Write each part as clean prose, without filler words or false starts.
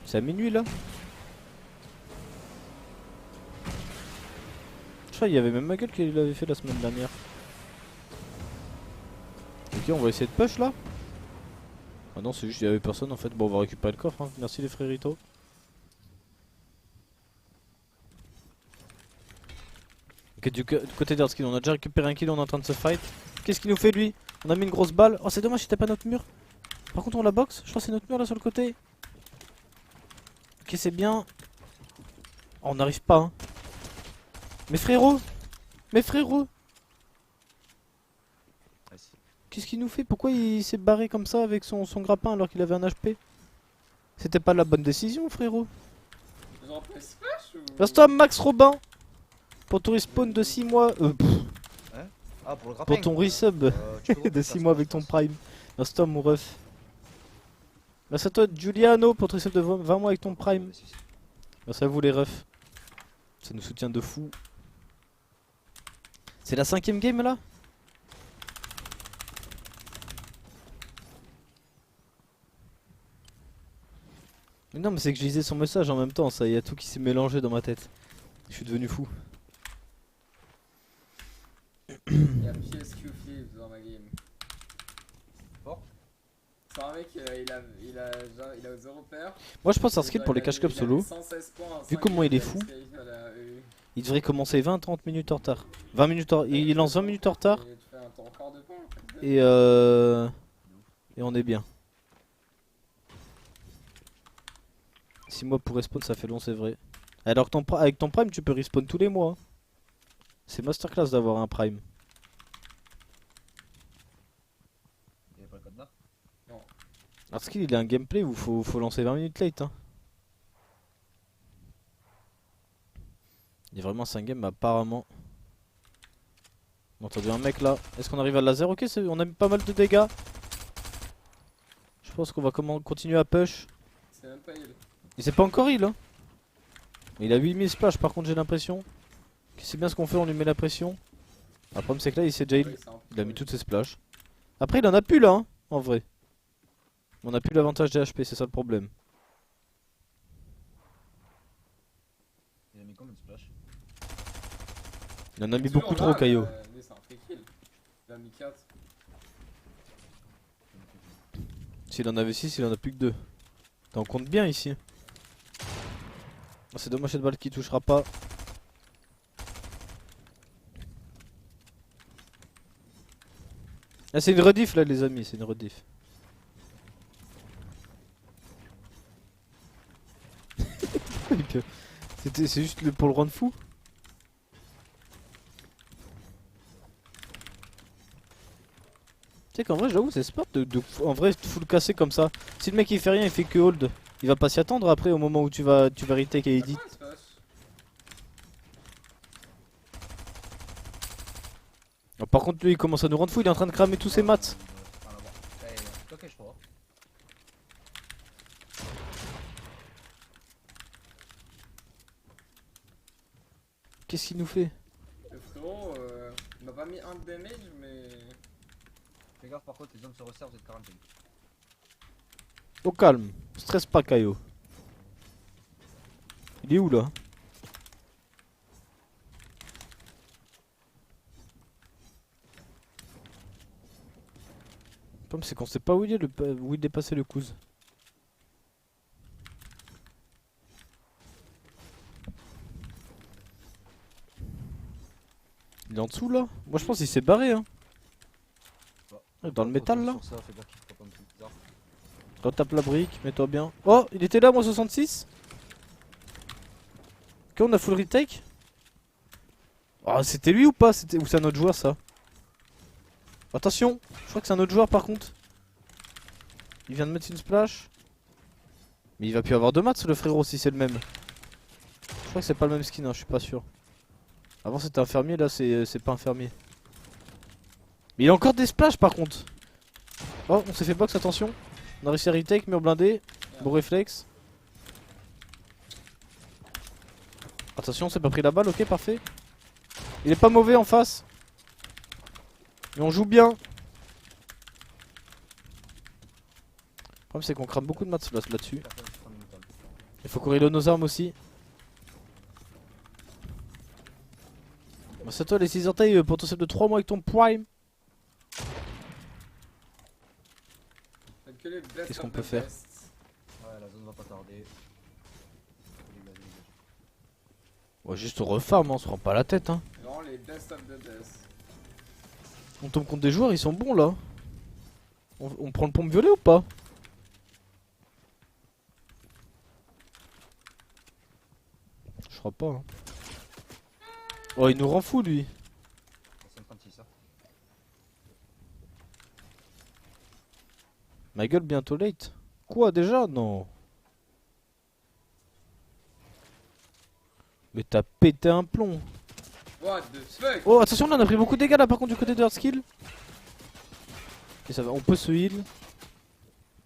C'est à minuit là. Je crois qu'il y avait même ma gueule qui l'avait fait la semaine dernière. Ok, on va essayer de push là. Ah non, c'est juste qu'il y avait personne en fait. Bon, on va récupérer le coffre, hein. Merci les fréritos. Ok, du côté d'Earthskin, on a déjà récupéré un kill, on est en train de se fight. Qu'est-ce qu'il nous fait lui? On a mis une grosse balle. Oh, c'est dommage, c'était pas notre mur. Par contre, on la boxe. Je crois que c'est notre mur là sur le côté. Ok, c'est bien. Oh, on n'arrive pas, hein. Mais frérot! Mais frérot! Qu'est-ce qu'il nous fait? Pourquoi il s'est barré comme ça avec son grappin alors qu'il avait un HP? C'était pas la bonne décision, frérot. Reste-toi, Max Robin! Pour ton respawn de 6 mois. Hein? Ah, pour le grappin. Pour ton resub de 6 mois avec ton prime. Reste-toi, mon ref. Merci à toi, Giuliano, pour ton resub de 20 mois avec ton prime. Merci à vous, les refs. Ça nous soutient de fou. C'est la 5ème game là? Mais non, mais c'est que je lisais son message en même temps, ça, il y a tout qui s'est mélangé dans ma tête. Je suis devenu fou. Il y a PSQ Flip dans ma game. Bon. C'est un mec, il a 0 peur. Moi je pense à skill pour les cash cups solo. Vu comment il est fou, il devrait commencer 20-30 minutes en retard. 20 minutes en... Il lance 20 minutes en retard. Et on est bien. 6 mois pour respawn, ça fait long, c'est vrai. Alors que avec ton prime, tu peux respawn tous les mois, hein. C'est masterclass d'avoir un prime. Il y a pas le code là? Non. Alors ce qu'il il a un gameplay où faut lancer 20 minutes late, hein. Il y a vraiment 5 games, mais apparemment. On a entendu un mec là. Est-ce qu'on arrive à laser? Ok, on a mis pas mal de dégâts. Je pense qu'on va continuer à push. C'est même pas heal. Il s'est pas encore heal, hein. Il a 8000 splash par contre, j'ai l'impression. C'est bien ce qu'on fait, on lui met la pression. Le problème c'est que là il s'est déjà heal. Il a mis toutes ses splashes. Après il en a plus là, hein, en vrai. On a plus l'avantage des HP, c'est ça le problème. Il a mis combien de splash? Il en a mis beaucoup trop, Caillot. C'est un free kill. Il a mis 4. S'il en avait 6, il en a plus que 2. T'en comptes bien ici. Oh, c'est dommage cette balle qui touchera pas. Ah, c'est une rediff là les amis, c'est une rediff. C'est juste pour le rendre fou. Tu sais qu'en vrai j'avoue c'est smart en vrai full casser comme ça. Si le mec il fait rien, il fait que hold, il va pas s'y attendre après au moment où tu vas retake et edit. Oh, par contre lui il commence à nous rendre fou, il est en train de cramer tous ses mats. Ok, je crois. Qu'est-ce qu'il nous fait? Le frérot, il m'a pas mis un de damage, mais. Fais gaffe, par contre, les hommes se resservent, vous êtes quarantaine. Au calme, stresse pas Caillot. Il est où là? Le problème c'est qu'on sait pas où il est passé le cousin. Il est en dessous là? Moi je pense qu'il s'est barré hein. Dans le métal là? Retape la brique, mets-toi bien. Oh, il était là, moi 66. Ok, on a full retake. Oh, c'était lui ou pas? Ou c'est un autre joueur ça? Attention, je crois que c'est un autre joueur par contre. Il vient de mettre une splash. Mais il va plus avoir de mats le frérot si c'est le même. Je crois que c'est pas le même skin, hein, je suis pas sûr. Avant c'était un fermier, là c'est pas un fermier. Mais il a encore des splashs par contre. Oh, on s'est fait box, attention. On a réussi à retake, mur blindé. Bon réflexe. Attention, on s'est pas pris la balle, ok, parfait. Il est pas mauvais en face. Mais on joue bien. Le problème c'est qu'on crame beaucoup de mats là-dessus. Il faut qu'on reload nos armes aussi. Bah, c'est toi les 6 orteils pour ton set de 3 mois avec ton prime. Faites que les best Qu'est-ce qu'on of peut the faire? best. Ouais, la zone va pas tarder. Dégage, dégage. Ouais, juste on refarm, hein, on se prend pas la tête. Hein. Vraiment les best of the best. On tombe contre des joueurs, ils sont bons là. On prend le pompe violet ou pas? Je crois pas. Hein. Oh, il nous rend fou lui. C'est 56 ça. Ma gueule, bientôt late. Quoi déjà? Non. Mais t'as pété un plomb. What the fuck? Oh, attention, là on a pris beaucoup de dégâts là par contre du côté de Hardskill. Et ça va, on peut se heal.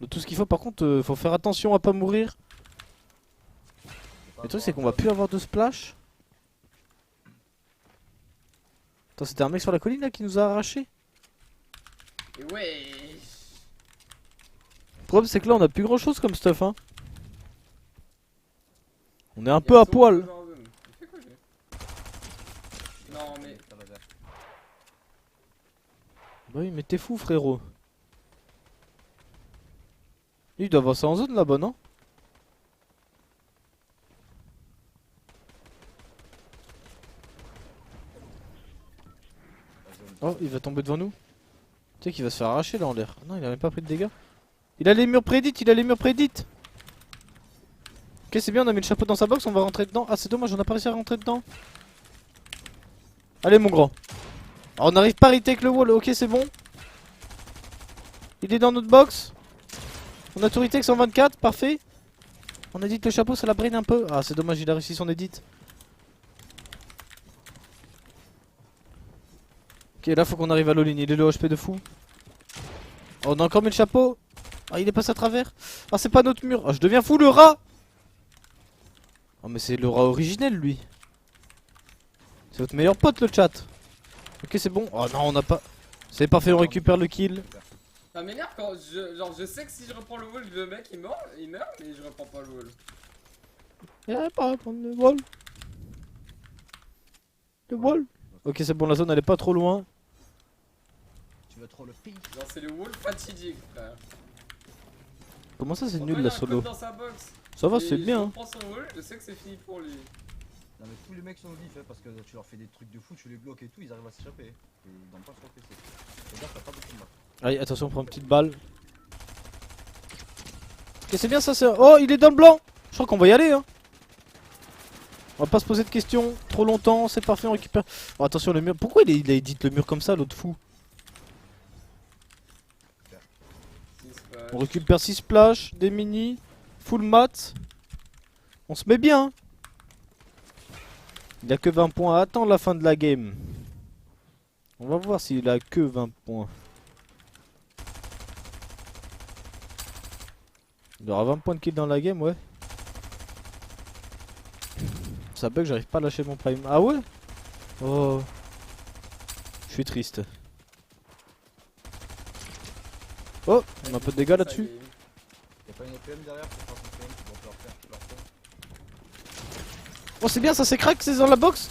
De tout ce qu'il faut, par contre, faut faire attention à pas mourir. Le truc, c'est qu'on va plus avoir de splash. Attends, c'était un mec sur la colline là qui nous a arraché. Et ouais. Le problème, c'est que là on a plus grand chose comme stuff, hein. On est un peu à poil. Il fait quoi lui? Non mais. Bah oui, mais t'es fou, frérot. Lui, il doit avancer en zone là-bas, non? Oh, il va tomber devant nous. Tu sais qu'il va se faire arracher là en l'air. Non, il a même pas pris de dégâts. Il a les murs prédits, il a les murs prédits. Ok, c'est bien, on a mis le chapeau dans sa box, on va rentrer dedans. Ah, c'est dommage, on a pas réussi à rentrer dedans. Allez, mon grand. Alors, on n'arrive pas à retake le wall, ok, c'est bon. Il est dans notre box. On a tout retake 124, parfait. On a dit que le chapeau ça la brain un peu. Ah, c'est dommage, il a réussi son edit. Ok, là faut qu'on arrive à l'all-in, il est le HP de fou. Oh, on a encore mis le chapeau. Ah, il est passé à travers. Ah, c'est pas notre mur. Ah, je deviens fou, le rat. Oh, mais c'est le rat originel, lui. C'est votre meilleur pote, le chat. Ok, c'est bon. Oh non, on n'a pas. C'est parfait, on récupère le kill. Ça m'énerve quand je sais que si je reprends le wall, le mec il meurt, mais je reprends pas le wall. Il va pas prendre le wall. Le wall. Ok, c'est bon, la zone elle est pas trop loin. Tu veux trop le pire. Genre c'est le wall fatidique, frère. Comment ça, c'est Pourtant, nul il y a la un solo? code dans sa box. Ça va, Et c'est bien. Je Hein. reprends son wall, je sais que c'est fini pour lui. Non mais tous les mecs sont vifs hein, parce que tu leur fais des trucs de fou, tu les bloques et tout, ils arrivent à s'échapper. Et ils donnent pas sur le PC. C'est-à-dire t'as pas beaucoup de mal. Allez, attention, on prend une petite balle. Ok, c'est bien ça, c'est. Oh, il est dans le blanc. Je crois qu'on va y aller, hein. On va pas se poser de questions trop longtemps, c'est parfait, on récupère. Oh, attention, le mur. Pourquoi il a edit le mur comme ça, l'autre fou? On récupère 6 splash, des mini, full mat. On se met bien. Hein. Il a que 20 points à attendre la fin de la game. On va voir s'il a que 20 points. Il aura 20 points de kill dans la game, ouais. Ça bug, j'arrive pas à lâcher mon prime. Ah ouais? Oh. Je suis triste. Oh, on a un peu de dégâts là-dessus. Y'a pas une EPM derrière pour faire son PM, tu dois leur faire. Oh, c'est bien, ça c'est crack, c'est dans la box.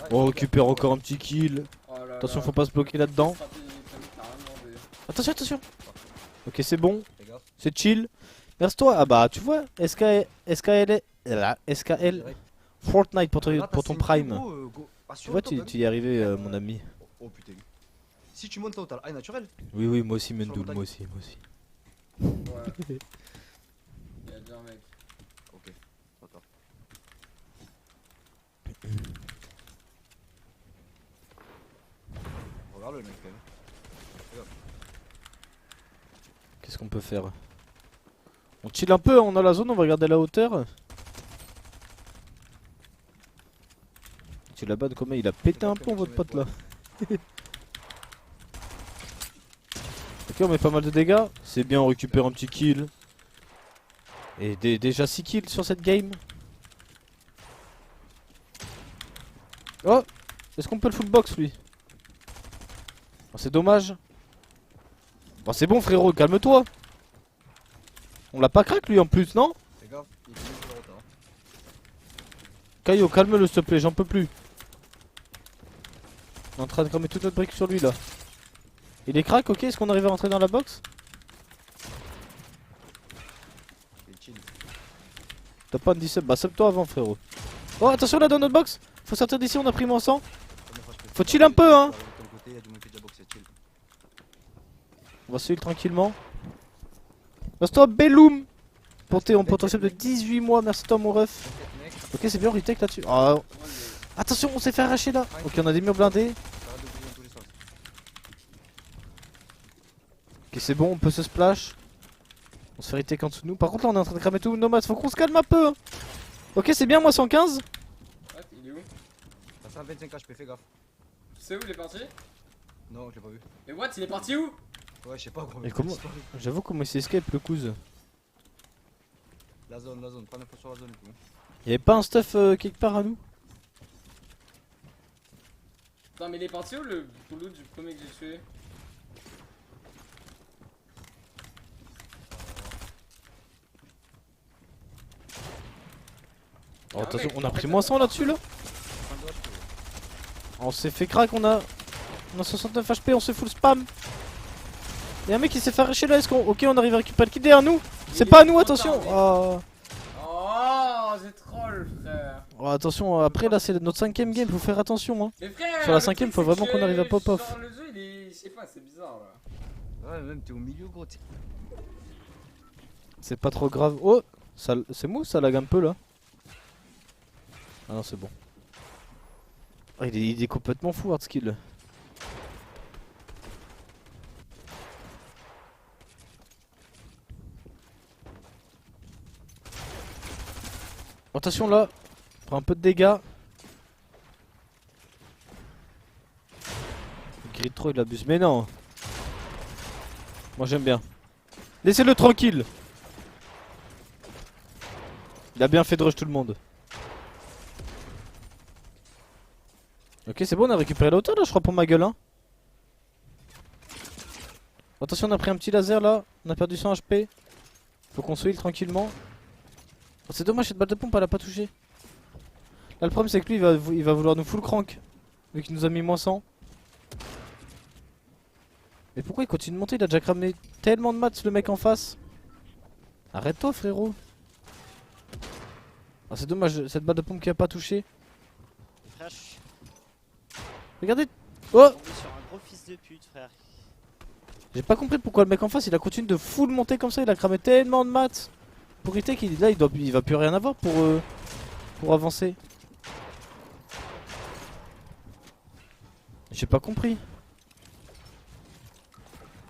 Ouais, Oh, on récupère encore un petit kill. Oh là Attention, là. faut pas se bloquer là-dedans. Stratégie, t'as rien demandé. Attention, attention. Ok, c'est bon, Fais gaffe. c'est chill. Verse-toi. Ah bah, tu vois, SKL Direct. Fortnite pour Là, ton t'as prime. Go, go. Ah, Tu sur vois, le top, hein. tu y es arrivé, mon ami. Oh putain. Si tu montes là où t'as le high naturel, Oui, oui, moi aussi, Sur Mendoul, le moi aussi, moi aussi. Ouais. Il y a déjà un mec. ok. Attends. Regarde le mec quand même. Qu'est-ce qu'on peut faire? On chill un peu, on a la zone, on va regarder la hauteur. Tu là-bas, de combien il a pété un plomb, votre pote là. Ok, on met pas mal de dégâts. C'est bien, on récupère un petit kill. Et déjà 6 kills sur cette game. Oh, est-ce qu'on peut le full box lui? Oh, c'est dommage. Bon, c'est bon frérot, calme-toi. On l'a pas crack lui en plus, non? Fais gaffe, il est sur la route, hein. Caillot, calme-le s'il te plaît, j'en peux plus. On est en train de cramer toute notre brique sur lui là. Il est crack, ok, est-ce qu'on arrive à rentrer dans la box? Il est chill. T'as pas un 10 sub, bah sub toi avant frérot. Oh attention là dans notre box. Faut sortir d'ici, on a pris moins 100. Faut chill un peu, hein. On va se heal tranquillement. Reste-toi Belloum. Porté en potentiel de 18 mois, merci toi mon ref. Ok c'est bien, on retake là-dessus. Ah, attention, on s'est fait arracher là. Ok, on a des murs blindés. Ok c'est bon, on peut se splash. On se fait retake en dessous de nous. Par contre là on est en train de cramer tout nos mats, faut qu'on se calme un peu, hein. Ok c'est bien, moi 115. What, il est où? T'as 125 HP, fais gaffe. Tu sais où il est parti? Non, je l'ai pas vu. Mais what, il est parti où? Ouais, je sais pas gros. Et comment? J'avoue comment il s'escape le couze. La zone, prends l'info sur la zone et tout. Y'avait pas un stuff quelque part à nous? Attends, mais il est parti où le boulot du premier que j'ai tué? Oh, attention, on a pris moins 100 là-dessus là. On s'est fait crack, on a 69 HP, on s'est full spam. Y'a un mec qui s'est fait arracher là, est-ce qu'on... Ok, on arrive à récupérer le kit derrière nous. C'est pas à nous, attention. Oh. Oh, j'ai troll, frère. Oh, attention, après là c'est notre 5ème game, faut faire attention hein. Mais frère, Sur la le 5ème, truc, faut c'est vraiment que qu'on arrive à pop off. genre, le jeu, il est... Je sais pas, c'est bizarre là. Ouais, même t'es au milieu, gros. C'est pas trop grave. Oh, ça... c'est mou, ça lag un peu là. Ah non, c'est bon. Oh, il est complètement fou, Hardskill. Attention là, prends un peu de dégâts. Il grille trop, il abuse. Mais non. Moi j'aime bien. Laissez-le tranquille. Il a bien fait de rush tout le monde. Ok c'est bon, on a récupéré la hauteur là je crois pour ma gueule hein. Attention, on a pris un petit laser là. On a perdu 100 HP. Faut qu'on se heal tranquillement. Oh, c'est dommage, cette balle de pompe elle a pas touché. Là le problème c'est que lui il va vouloir nous full crank. Vu qu'il nous a mis moins 100. Mais pourquoi il continue de monter? Il a déjà cramé tellement de mats le mec en face. Arrête-toi frérot. Ah, c'est dommage, cette balle de pompe qui a pas touché. Frère, je suis Regardez. Oh, tombé sur un gros fils de pute, frère. j'ai pas compris pourquoi le mec en face il a continué de full monter comme ça. Il a cramé tellement de mats. Pour retake, là il va plus rien avoir pour avancer. J'ai pas compris.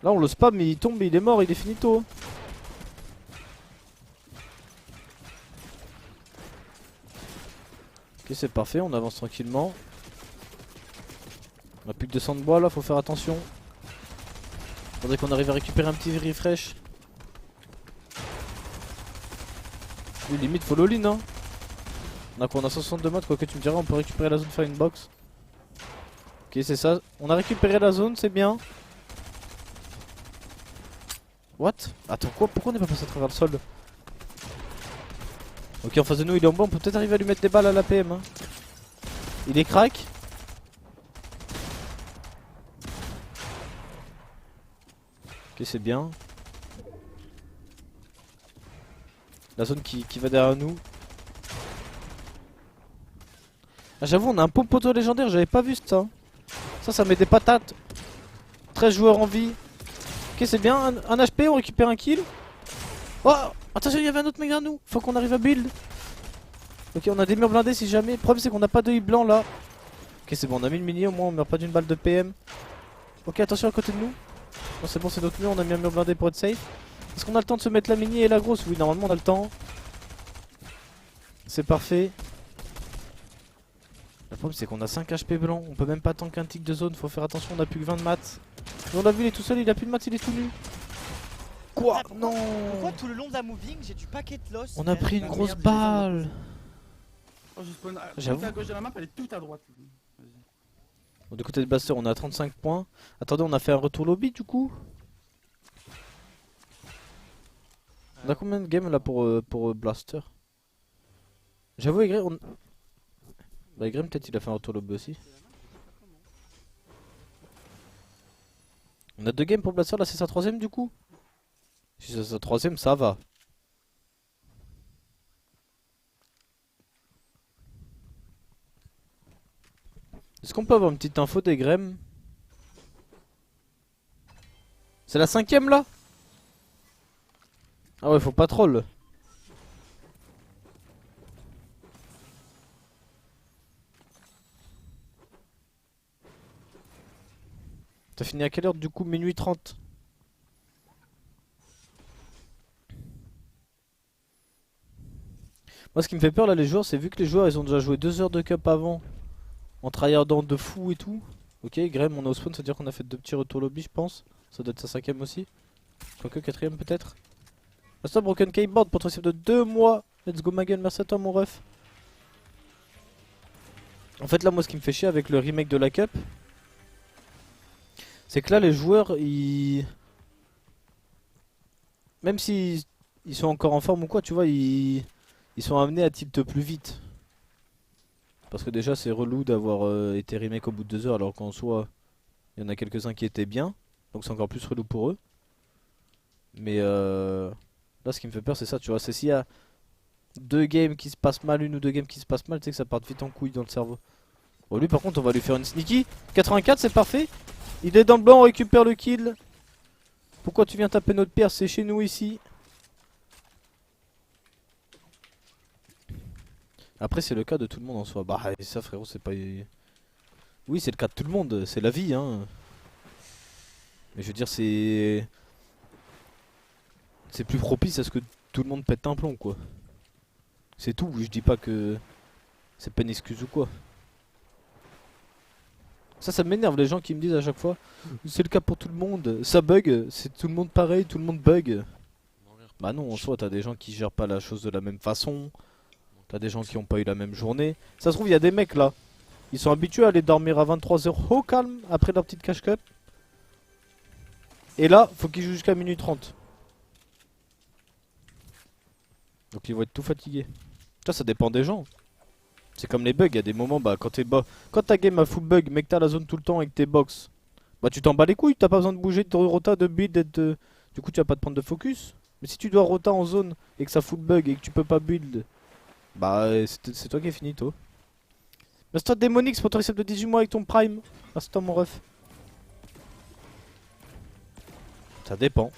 Là on le spam mais il tombe et il est mort, il est finito. Ok c'est parfait, on avance tranquillement. On a plus que 200 de bois là, faut faire attention. Faudrait qu'on arrive à récupérer un petit refresh. Oui, limite faut l'all-in hein. On a quoi? On a 162 modes, quoi que tu me diras, on peut récupérer la zone, faire une box. Ok c'est ça, on a récupéré la zone, c'est bien. What? Attends quoi? Pourquoi on n'est pas passé à travers le sol? Ok en face de nous il est en bas, on peut peut-être arriver à lui mettre des balles à la PM hein. Il est crack. Ok c'est bien. La zone qui va derrière nous. Ah j'avoue on a un pompe poteau légendaire, j'avais pas vu ça. Ça met des patates. 13 joueurs en vie. Ok c'est bien, un HP, on récupère un kill. Oh attention, il y avait un autre mec derrière nous. Faut qu'on arrive à build. Ok on a des murs blindés si jamais. Le problème c'est qu'on a pas d'œil blanc là. Ok c'est bon, on a mis le mini, au moins on meurt pas d'une balle de PM. Ok attention à côté de nous. Non c'est bon, c'est notre mur, on a mis un mur blindé pour être safe. Est-ce qu'on a le temps de se mettre la mini et la grosse? Oui normalement on a le temps. C'est parfait. Le problème c'est qu'on a 5 HP blancs, on peut même pas tanker un tic de zone, faut faire attention, on a plus que 20 de maths. Et on l'a vu, il est tout seul, il a plus de maths, il est tout nu. Quoi? Ah, Non. Pourquoi tout le long de la moving j'ai du paquet de loss? On a pris une Ah, grosse merde, j'ai besoin balle. Oh, je spawn J'avoue. à gauche de la map, elle est tout à droite. Vas-y. Bon, du côté de Blaster on est à 35 points. Attendez, on a fait un retour lobby du coup. On a combien de games là pour Blaster? J'avoue, Aigret, Bah Graham peut-être il a fait un retour lobby aussi. On a 2 games pour Blaster, là c'est sa 3ème du coup. Si c'est sa 3ème ça va. Est-ce qu'on peut avoir une petite info des Graham? C'est la 5ème là? Ah ouais faut pas troll. T'as fini à quelle heure du coup? Minuit 30. Moi ce qui me fait peur là les joueurs c'est vu que les joueurs ils ont déjà joué 2 heures de cup avant en tryhardant de fou et tout. Ok Graham on est au spawn, ça veut dire qu'on a fait 2 petits retours lobby je pense. Ça doit être sa 5ème aussi. Quoique 4ème peut-être. Reste Broken Keyboard pour ton save de 2 mois. Let's go ma gueule, merci à toi mon ref. En fait là moi ce qui me fait chier avec le remake de la cup, c'est que là les joueurs ils... Même s'ils sont encore en forme ou quoi tu vois ils sont amenés à tilt plus vite. Parce que déjà c'est relou d'avoir été remake au bout de 2 heures alors qu'en soi il y en a quelques-uns qui étaient bien. Donc c'est encore plus relou pour eux. Mais là ce qui me fait peur c'est ça tu vois, c'est s'il y a 2 games qui se passent mal, 1 ou 2 games qui se passent mal, tu sais que ça part vite en couille dans le cerveau. Bon lui par contre on va lui faire une sneaky. 84 c'est parfait. Il est dans le blanc, on récupère le kill. Pourquoi tu viens taper notre pierre? C'est chez nous ici. Après c'est le cas de tout le monde en soi. Bah ça frérot c'est pas... Oui c'est le cas de tout le monde, c'est la vie hein. Mais je veux dire c'est... C'est plus propice à ce que tout le monde pète un plomb quoi. C'est tout, je dis pas que c'est pas une excuse ou quoi. Ça m'énerve les gens qui me disent à chaque fois c'est le cas pour tout le monde, ça bug, c'est tout le monde pareil, tout le monde bug. Bah non en soi t'as des gens qui gèrent pas la chose de la même façon. T'as des gens qui ont pas eu la même journée. Ça se trouve il y a des mecs là, ils sont habitués à aller dormir à 23h au calme après leur petite cash cup. Et là faut qu'ils jouent jusqu'à minuit 30. Donc ils vont être tout fatigués. Ça dépend des gens. C'est comme les bugs, il y a des moments bah quand t'es bas. Quand ta game a full bug mais que t'as la zone tout le temps et que t'es box, bah tu t'en bats les couilles, t'as pas besoin de bouger de rota, de build, du coup tu vas pas te prendre de focus. Mais si tu dois rota en zone et que ça full bug et que tu peux pas build, bah c'est toi qui est finito. Master Démonix pour ton reset de 18 mois avec ton prime. Merci toi mon ref. Ça dépend.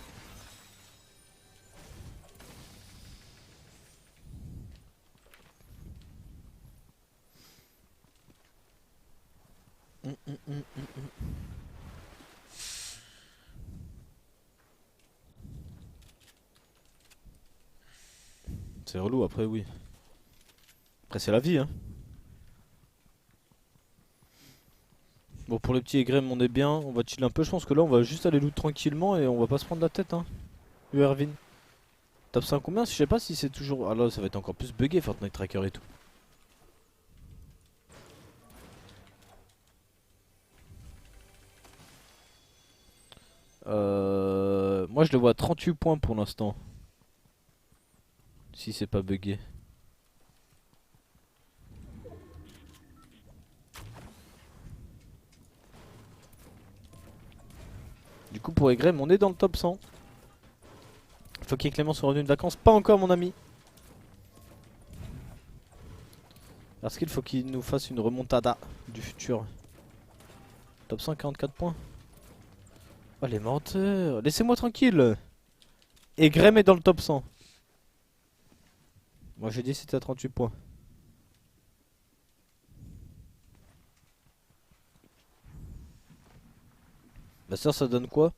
C'est relou après oui. Après c'est la vie hein. Bon pour les petits Egrem on est bien, on va chill un peu, je pense que là on va juste aller loot tranquillement et on va pas se prendre la tête hein. Ervin. Top 5 combien? Je sais pas si c'est toujours... Ah là ça va être encore plus bugué Fortnite Tracker et tout. Moi je le vois à 38 points pour l'instant. Si c'est pas bugué. Du coup pour Egrem on est dans le top 100. Faut qu'il y ait Clément soit revenu de vacances. Pas encore mon ami. Parce qu'il faut qu'il nous fasse une remontada du futur. Top 100 44 points. Oh les menteurs. Laissez-moi tranquille. Egrem est dans le top 100. Moi j'ai dit c'était à 38 points. Bah ça donne quoi?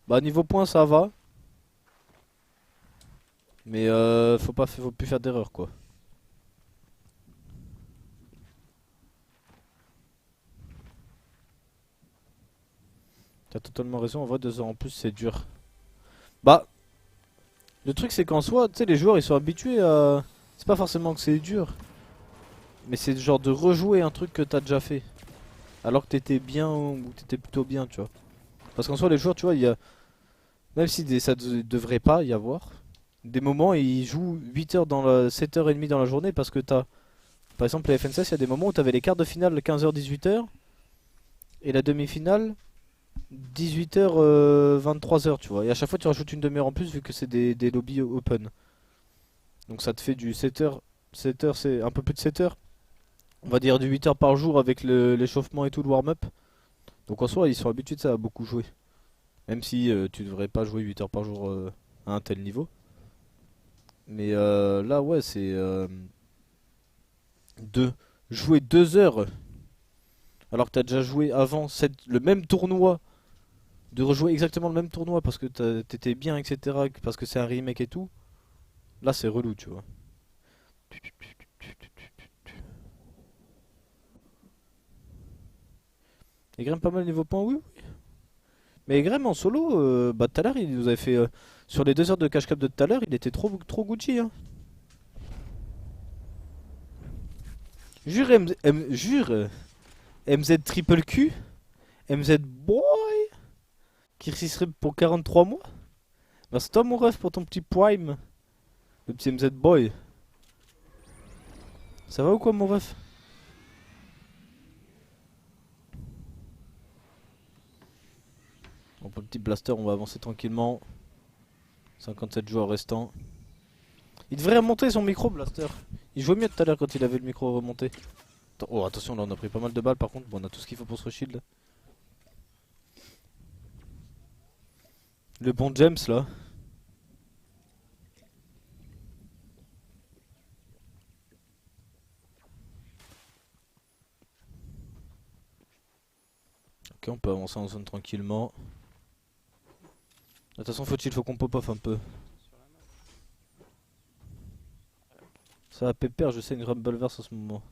Bah niveau points ça va. Mais faut plus faire d'erreur quoi. T'as totalement raison, en vrai 2 heures en plus c'est dur. Bah le truc c'est qu'en soi, tu sais les joueurs ils sont habitués à... C'est pas forcément que c'est dur. Mais c'est le genre de rejouer un truc que t'as déjà fait. Alors que t'étais bien ou t'étais plutôt bien tu vois. Parce qu'en soi les joueurs tu vois il y a... Même si ça devrait pas y avoir. Des moments ils jouent 8 heures dans la 7h30 dans la journée parce que t'as Par exemple, la FNCS, il y a des moments où t'avais les quarts de finale 15h-18h et la demi-finale 18h 23h, tu vois. Et à chaque fois, tu rajoutes une demi-heure en plus vu que c'est des lobbies open. Donc ça te fait du 7h, 7h, c'est un peu plus de 7h. On va dire du 8h par jour avec l'échauffement et tout, le warm-up. Donc en soi, ils sont habitués de ça à beaucoup jouer. Même si tu devrais pas jouer 8 heures par jour à un tel niveau. Mais là, ouais, c'est de jouer 2 heures alors que t'as déjà joué avant le même tournoi. De rejouer exactement le même tournoi parce que t'étais bien, etc. Parce que c'est un remake et tout. Là, c'est relou, tu vois. Il grimpe pas mal niveau points, oui. Mais Graham en solo, bah tout à l'heure il nous avait fait sur les 2 heures de cash cap de tout à l'heure, il était trop Gucci hein. Jure, MZ triple Q, MZ boy, qui serait pour 43 mois. Merci toi mon ref pour ton petit prime, le petit MZ boy. Ça va ou quoi mon ref? Bon, pour le petit blaster, on va avancer tranquillement. 57 joueurs restants. Il devrait remonter son micro, Blaster. Il jouait mieux tout à l'heure quand il avait le micro remonté. Oh, attention, là on a pris pas mal de balles par contre. Bon, on a tout ce qu'il faut pour se shield. Le bon James là. Ok, on peut avancer en zone tranquillement. De toute façon, faut qu'on pop off un peu. Ça va pépère, je sais une Rumbleverse en ce moment.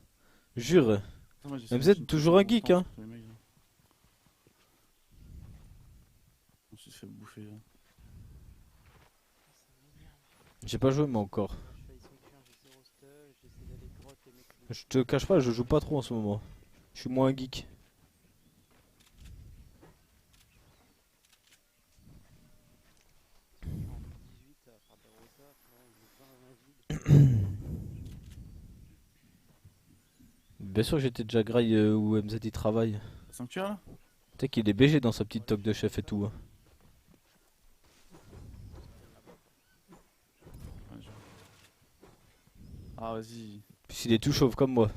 Jure. Attends, moi, j'essaie MZ, de- toujours un geek, hein. les mecs, là. On s'est fait bouffer là. J'ai pas joué moi encore. Je te cache pas, je joue pas trop en ce moment. Je suis moins geek. Bien sûr que j'étais déjà graille où MZ il travaille. Sanctuaire là? Tu sais qu'il est BG dans sa petite toque de chef et tout. Hein. Ouais, ah vas-y. Puis il est tout chauve comme moi.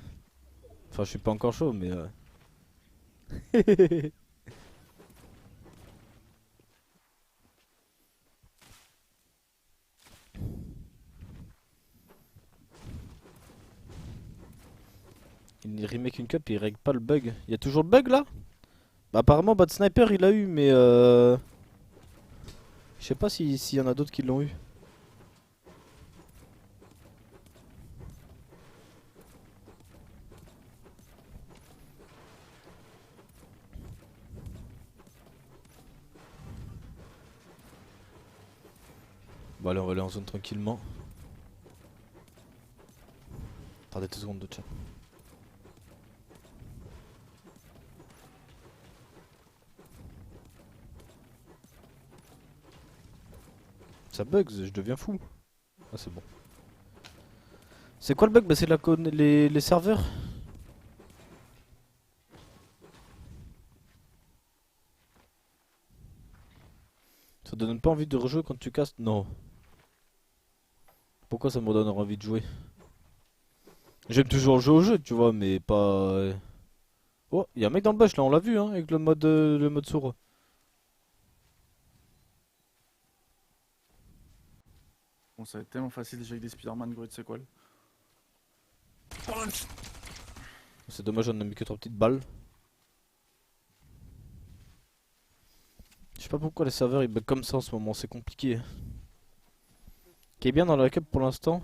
Enfin, je suis pas encore chauve, mais. Il remake une cup et il règle pas le bug. Il y a toujours le bug là? Bah, apparemment, Bad Sniper il l'a eu, mais. Je sais pas s'il y en a d'autres qui l'ont eu. Bon, allez, on va aller en zone tranquillement. Attendez 2 secondes de chat. Ça bug, je deviens fou. Ah, c'est bon. C'est quoi le bug? Bah, c'est les serveurs. Ça te donne pas envie de rejouer quand tu castes? Non. Pourquoi ça me donne envie de jouer? J'aime toujours jouer au jeu, tu vois, mais pas. Oh, y'a un mec dans le bush là, on l'a vu, hein, avec le mode sourd. Bon, ça va être tellement facile déjà avec des Spider-Man, gros, tu sais quoi. C'est dommage, on a mis que 3 petites balles. Je sais pas pourquoi les serveurs ils bug comme ça en ce moment, c'est compliqué. Qui est bien dans la cup pour l'instant.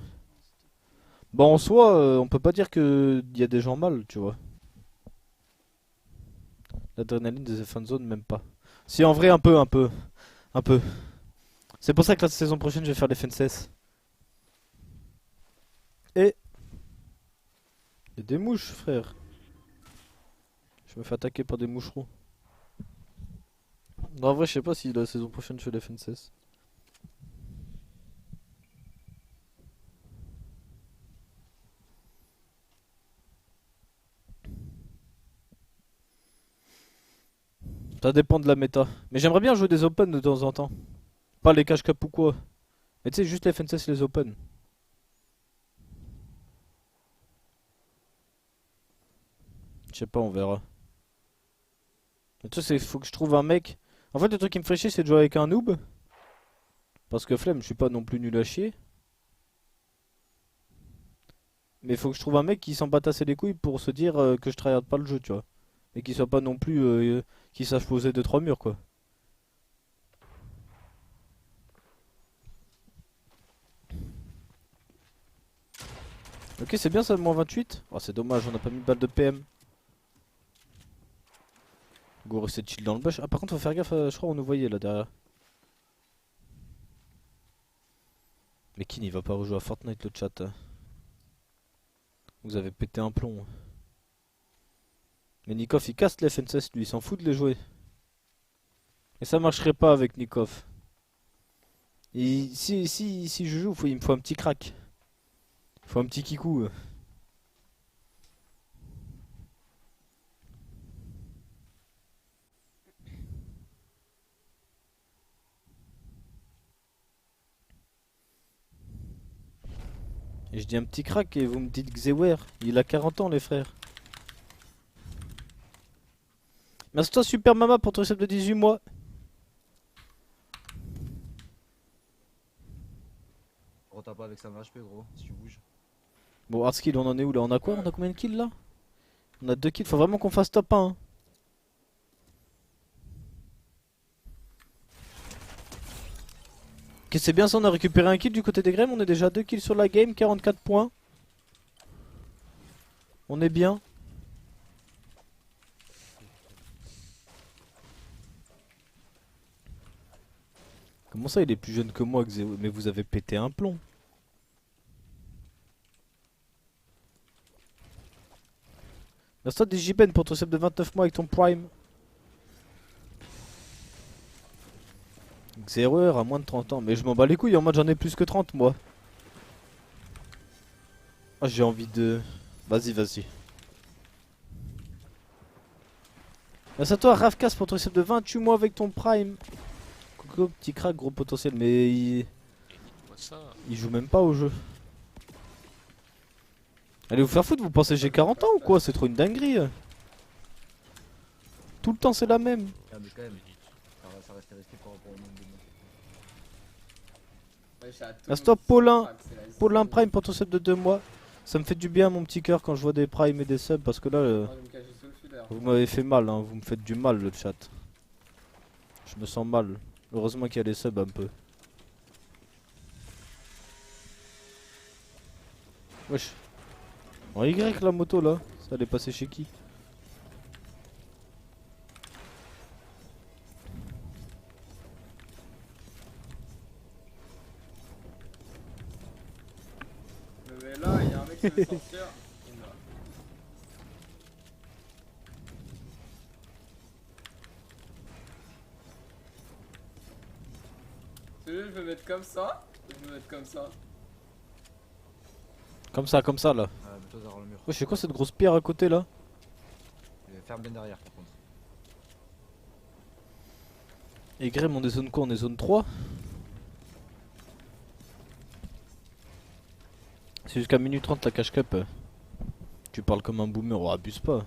Bon, en soi, on peut pas dire qu'il y a des gens mal, tu vois. L'adrénaline des fan zone, même pas. Si, en vrai, un peu. Un peu. C'est pour ça que la saison prochaine, je vais faire les FNCS. Et. Il y a des mouches, frère. Je me fais attaquer par des moucherons. Non, en vrai, je sais pas si la saison prochaine, je fais les FNCS. Ça dépend de la méta. Mais j'aimerais bien jouer des open de temps en temps. Pas les cash cap ou quoi. Mais tu sais, juste les FNCS et les open. Je sais pas, on verra. Mais tu sais, faut que je trouve un mec. En fait, le truc qui me ferait chier, c'est de jouer avec un noob. Parce que flemme, je suis pas non plus nul à chier. Mais faut que je trouve un mec qui s'en batte assez les couilles pour se dire que je tryhard pas le jeu, tu vois. Et qui soit pas non plus. Qui sache poser 2-3 murs, quoi. Ok, c'est bien ça, le moins 28. Oh, c'est dommage, on a pas mis de balle de PM. Go, rester chill dans le bush. Ah, par contre, faut faire gaffe, je crois, on nous voyait là derrière. Mais qui n'y va pas rejouer à Fortnite, le chat? Vous avez pété un plomb. Mais Nikov il casse les FNCS, lui, il s'en fout de les jouer. Et ça marcherait pas avec Nikov. Et si je joue, il me faut un petit crack. Il faut un petit kikou. Et je dis un petit crack et vous me dites Xewer, il a 40 ans les frères. Merci toi Super Mama pour ton sub de 18 mois. Retape pas avec sa HP gros, si tu bouges. Bon, Hardskill, on en est où là? On a quoi? On a combien de kills là? On a 2 kills, faut vraiment qu'on fasse top 1. Hein. Ok, c'est bien ça, on a récupéré un kill du côté des Grêmes, on est déjà 2 kills sur la game, 44 points. On est bien. Comment ça, il est plus jeune que moi, Xeo? Mais vous avez pété un plomb. Merci toi DJPen pour ton sub de 29 mois avec ton prime. Xeroer à moins de 30 ans. Mais je m'en bats les couilles, en mode j'en ai plus que 30 moi. Ah, j'ai envie de... Vas-y, vas-y. Merci à toi Rafkas pour ton sub de 28 mois avec ton prime. Coucou, petit crack, gros potentiel. Mais il joue même pas au jeu. Allez vous faire foutre, vous pensez que j'ai 40 ans ou quoi? C'est trop une dinguerie. Tout le temps c'est la même. Ah mais quand même, ça reste risqué par rapport au nombre de mots. Ouais, j'ai à tout Ah, stop, le monde, Paulin. crack, c'est la Paulin zone. Prime pour ton sub de 2 mois. Ça me fait du bien mon petit cœur quand je vois des primes et des subs parce que là Oh, je vais me cacher sous le filaire. vous m'avez fait mal, hein. Vous me faites du mal le chat. Je me sens mal. Heureusement qu'il y a les subs un peu. Wesh. En Y la moto là, ça allait passer chez qui? Je me mets là, il y a un mec qui veut sortir. Il meurt. Celui-là, je vais me mettre comme ça. Je vais me mettre comme ça. Comme ça là. Ah mais toi t'as le mur. Wesh, c'est quoi cette grosse pierre à côté là? Ferme bien derrière par contre. Et Grême on est zone quoi? On est zone 3. C'est jusqu'à minute 30 la cash cap. Tu parles comme un boomer, oh, abuse pas.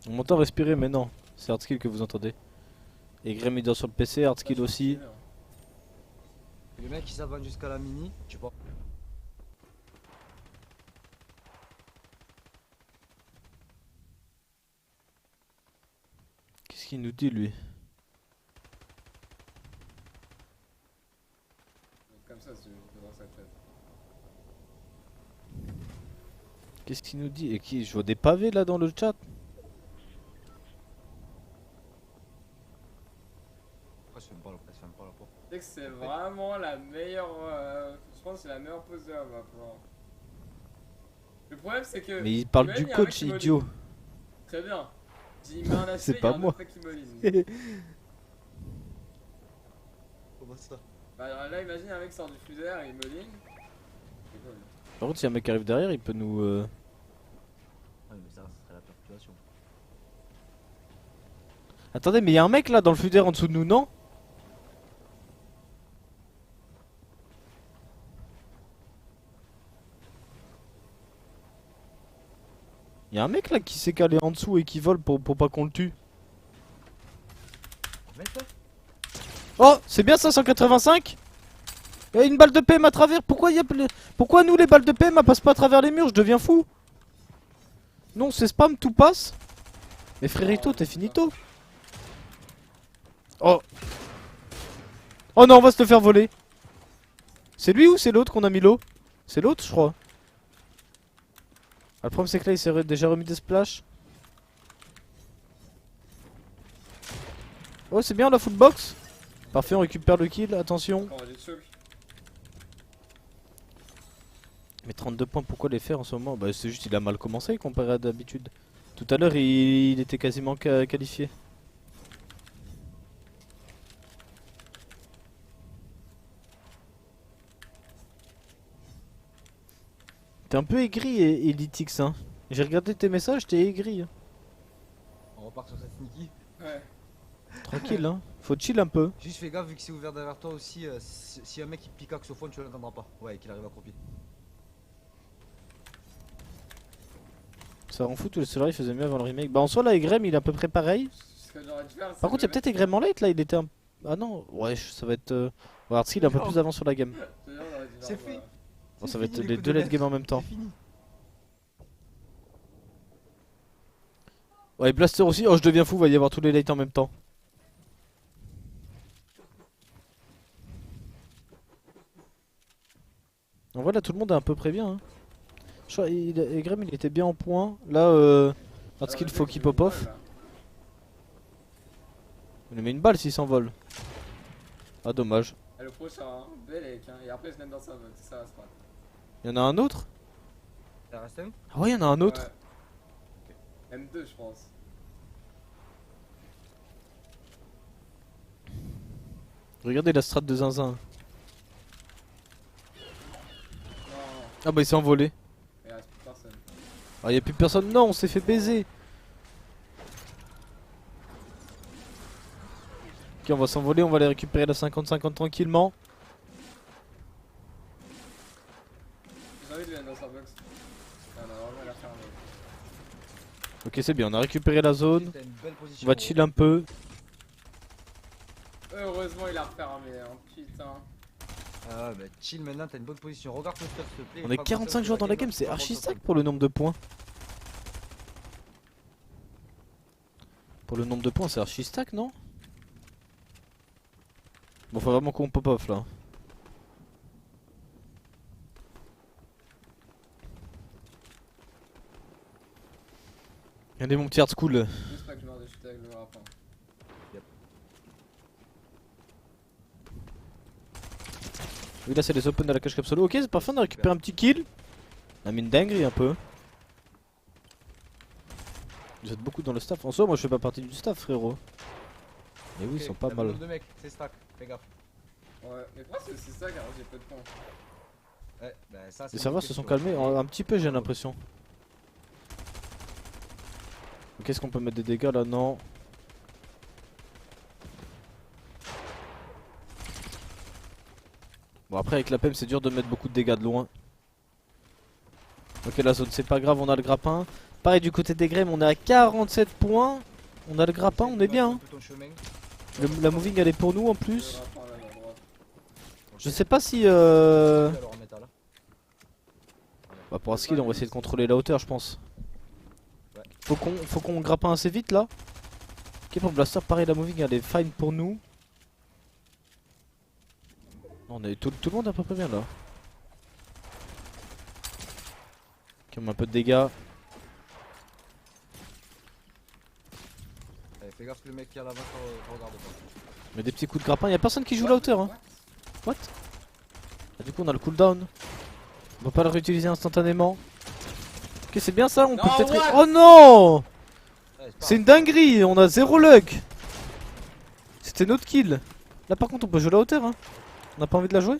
On m'entend respirer mais non, c'est Hardskill que vous entendez. Et Grême il dort sur le PC, Hardskill aussi. Et le mec qui s'avance jusqu'à la mini, tu vois. Qu'est-ce qu'il nous dit lui? Comme ça, c'est dans sa tête. Qu'est-ce qu'il nous dit? Et qui? Je vois des pavés là dans le chat. Pourquoi je ferme pas la porte? Tu sais que c'est vraiment la meilleure. Je pense que c'est la meilleure poseur maintenant. Le problème, c'est que. Mais il parle imagine, du il y a un mec coach qui me idiot. lit. Très bien. Il met un HP, C'est il y pas a un moi. autre mec qui me lit. Comment ça? Bah là, imagine un mec sort du fusaire et il me ligne. C'est cool. Par contre, si un mec arrive derrière, il peut nous. Ouais, mais ça serait la perturbation. Attendez, mais il y a un mec là dans le fusaire en dessous de nous, non? Il y a un mec là qui s'est calé en dessous et qui vole pour pas qu'on le tue. Mec là? Oh, c'est bien ça, 185? Il y a une balle de PM à travers. Pourquoi nous les balles de PM elles passent pas à travers les murs? Je deviens fou. Non, c'est spam, tout passe. Mais frérito, t'es finito. Oh. Oh non, on va se le faire voler. C'est lui ou c'est l'autre qu'on a mis l'eau? C'est l'autre, je crois. Ah, le problème c'est que là il s'est déjà remis des splash. Oh, c'est bien la footbox. Parfait, on récupère le kill, attention. Oh, j'ai choc. Mais 32 points, pourquoi les faire en ce moment? Bah c'est juste il a mal commencé comparé à d'habitude. Tout à l'heure il était quasiment qualifié. T'es un peu aigri Elitix hein. J'ai regardé tes messages, t'es aigri hein. On repart sur cette sneaky. Ouais. Tranquille hein, faut chill un peu. Juste fais gaffe vu que c'est ouvert derrière toi aussi. Si un mec il pique axe au fond, tu l'entendras pas. Ouais, qu'il arrive à croupir. Ça rend fou, tous les soldats il faisait mieux avant le remake. Bah en soi là Egrem il est à peu près pareil. Ce que j'aurais dû faire, c'est Par contre il y a me peut-être Egrem en late là, il était un... Ah non, ouais ça va être... Regarde il est un peu plus avant sur la game. mettre- je te jure, j'aurais dû C'est faire, fait. Bon, C'est ça va fini, être les les coups deux de late left. game en même temps. C'est fini. Ouais Blaster aussi, oh je deviens fou, va y avoir tous les lates en même temps. Donc voilà, tout le monde est à peu près bien hein. Je crois Egrem il était bien en point. Là Ah, skill le faut mec, qu'il il me pop off. vole, là. Il lui met une balle s'il s'envole. Ah dommage. Ah, le prochain, hein. Belek, hein. Et après, je l'aime dans sa mode, c'est ça la strat. Il y en a un autre? Ça reste un? Ah ouais il y en a un autre. Ouais. M2, je pense. Regardez la strat de Zinzin. Non, Ah bah il s'est envolé. il reste plus personne. Ah y'a plus personne, non on s'est fait baiser. Ok on va s'envoler, on va aller récupérer la 50-50 tranquillement. J'ai envie de lui dans sa box. Ah, on a vraiment la ferme. Ok c'est bien, on a récupéré la zone. T'as une belle position. On va chill un peu. Heureusement, il a refermé, hein. Putain. Ah bah chill maintenant, t'as une bonne position. Regarde ton stuff s'il te plaît. On est 45 joueurs dans la game, c'est archi stack pour le nombre de points. Pour le nombre de points c'est archi stack non? Bon faut vraiment qu'on pop off là. Regardez mon petit hard school. Juste pas que je meurs de chuter avec le rapport. Oui là c'est les open de la cache cap solo. Ok c'est parfait, on a récupéré un petit kill. On a mis une dinguerie un peu. Vous êtes beaucoup dans le staff. En soi moi je fais pas partie du staff frérot. Mais oui ils sont pas mal. Deux mecs, c'est stack, fais gaffe. Ouais, mais pourquoi c'est aussi ça car j'ai peu de points? Ouais, bah ça c'est. Les serveurs se sont calmés un petit peu j'ai l'impression. Qu'est-ce qu'on peut mettre des dégâts là? Non. Bon après avec la PEM c'est dur de mettre beaucoup de dégâts de loin. Ok la zone c'est pas grave, on a le grappin. Pareil du côté des Grêmes on est à 47 points. On a le grappin, on est bien hein. La moving elle est pour nous en plus. Le rapport là, à droite. Je sais pas si Alors en métal. Bah pour un skill on va essayer de contrôler la hauteur je pense. Faut qu'on grappin assez vite là. Ok pour Blaster pareil la moving elle est fine pour nous. On est tout le monde est à peu près bien là. Ok on met un peu de dégâts. Fais gaffe que le mec qui est à l'avant regarde pas. Mais des petits coups de grappin, y'a personne qui joue la hauteur hein. What? Ah, du coup on a le cooldown. On va pas le réutiliser instantanément. Ok c'est bien ça, on peut Non, peut-être... what? Oh non! Ouais, C'est une dinguerie, on a 0 luck. C'était notre kill. Là par contre on peut jouer la hauteur hein. On n'a pas envie de la jouer.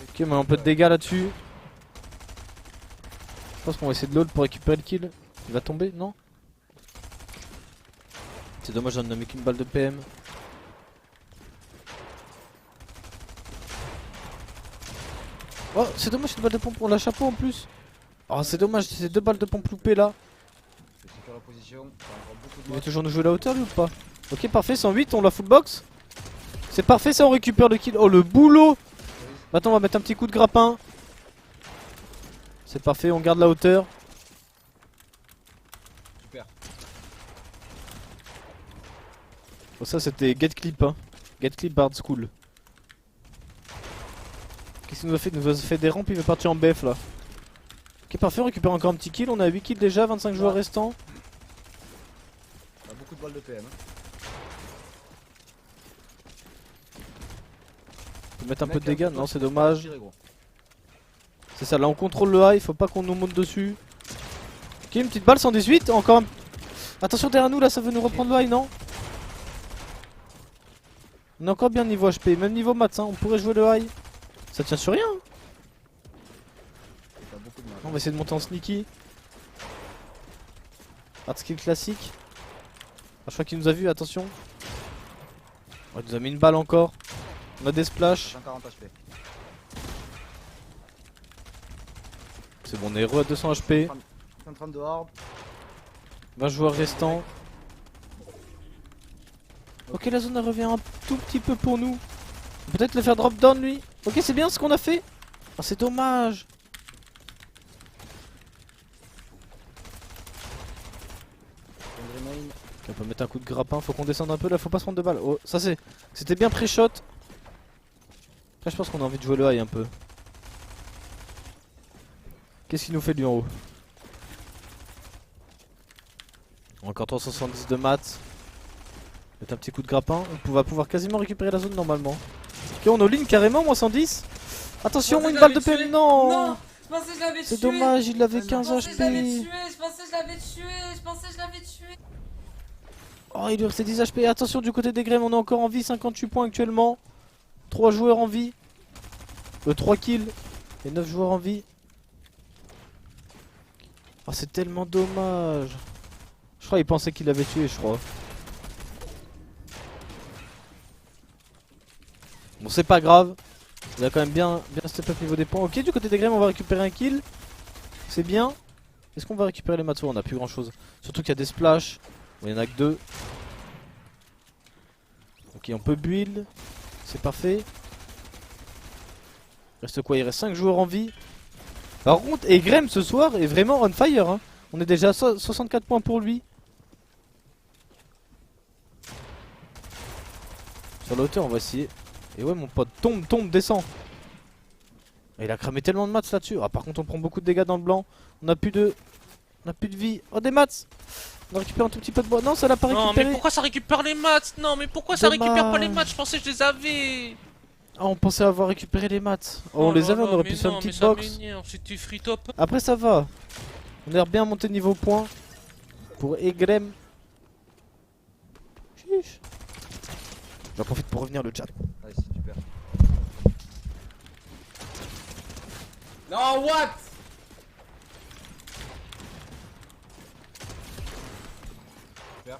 Ok, mais un peu de dégâts là-dessus. Je pense qu'on va essayer de l'autre pour récupérer le kill. Il va tomber, non? C'est dommage, j'en ai mis qu'une balle de PM. Oh, c'est dommage, une balle de pompe, on l'a chapeau en plus. Oh, c'est dommage, ces 2 balles de pompe loupées là. Je sais faire la position. T'as encore beaucoup de Il va matchs. toujours nous jouer la hauteur lui ou pas? Ok, parfait, 108, on la full box. C'est parfait, ça on récupère le kill. Oh, le boulot! Maintenant, on va mettre un petit coup de grappin. C'est parfait, on garde la hauteur. Super. Oh, ça c'était Get Clip hein. Get Clip Hard School. Qu'est-ce qu'il nous a fait? Il nous a fait des rampes, il va partir en BF là. Ok, parfait, on récupère encore un petit kill. On a 8 kills déjà, 25 joueurs restants. T'as beaucoup de balles de PM. Hein. On peut mettre un peu Mec, de dégâts, non, c'est dommage. Tirer, gros. C'est ça, là on contrôle le high, faut pas qu'on nous monte dessus. Ok, une petite balle 118, encore un... Attention derrière nous là, ça veut nous reprendre le high, non? On est encore bien niveau HP, même niveau maths, hein. On pourrait jouer le high. Ça tient sur rien hein. T'as beaucoup de matchs. On va essayer de monter en sneaky. Hard skill classique. Ah, je crois qu'il nous a vu, attention. Oh, il nous a mis une balle encore. On a des splashs. 140 HP. C'est bon, on est heureux à 200 HP. 130 de hard. 20 joueurs restants. Ok, la zone elle revient un tout petit peu pour nous. Peut-être le faire drop down lui. Ok, c'est bien ce qu'on a fait. Ah, c'est dommage. Remain. Ok, on peut mettre un coup de grappin. Faut qu'on descende un peu là. Faut pas se prendre de balles. Oh, ça c'est. C'était bien pré-shot. Là, je pense qu'on a envie de jouer le high un peu. Qu'est-ce qu'il nous fait lui en haut? Encore 370 de maths. Mettre un petit coup de grappin. On va pouvoir quasiment récupérer la zone normalement. Ok, on all-in carrément, moins 110. Attention, Je pensais une que balle de je l'avais PM. tué. Non, Non, je pensais que je l'avais tué. c'est dommage, il avait Je 15 Je pensais que je l'avais HP. tué, je pensais que je l'avais tué, je pensais que je l'avais tué. Oh, il lui restait 10 HP. Attention, du côté des Grêmes, on est encore en vie. 58 points actuellement. 3 joueurs en vie. 3 kills. Et 9 joueurs en vie. Oh, c'est tellement dommage. Je crois qu'il pensait qu'il l'avait tué, je crois. Bon, c'est pas grave. Il a quand même bien step up niveau des points. Ok, du côté des Grêmes, on va récupérer un kill. C'est bien. Est-ce qu'on va récupérer les Matsuo? On a plus grand chose. Surtout qu'il y a des splashs. Bon, il y en a que 2. Ok, on peut build. C'est parfait. Il reste quoi? Il reste 5 joueurs en vie. Par contre, Egrem ce soir est vraiment on fire. Hein. On est déjà à 64 points pour lui. Sur la hauteur, on va essayer. Et ouais, mon pote, tombe, descend. Et il a cramé tellement de mats là-dessus. Ah, par contre, on prend beaucoup de dégâts dans le blanc. On a plus de vie. Oh, des mats. On a récupéré un tout petit peu de bois. Non, ça l'a pas Non, récupéré. mais pourquoi ça récupère les maths? Non, mais pourquoi ça Dommage. récupère pas les maths? Je pensais que je les avais. Ah, on pensait avoir récupéré les mats. Oh, on les avait, on aurait pu se faire une petite box. C'était free top. Après, ça va. On est bien monté niveau point. Pour Egrem. Chiche. J'en profite pour revenir le chat. Allez, c'est super. Non, what? Super.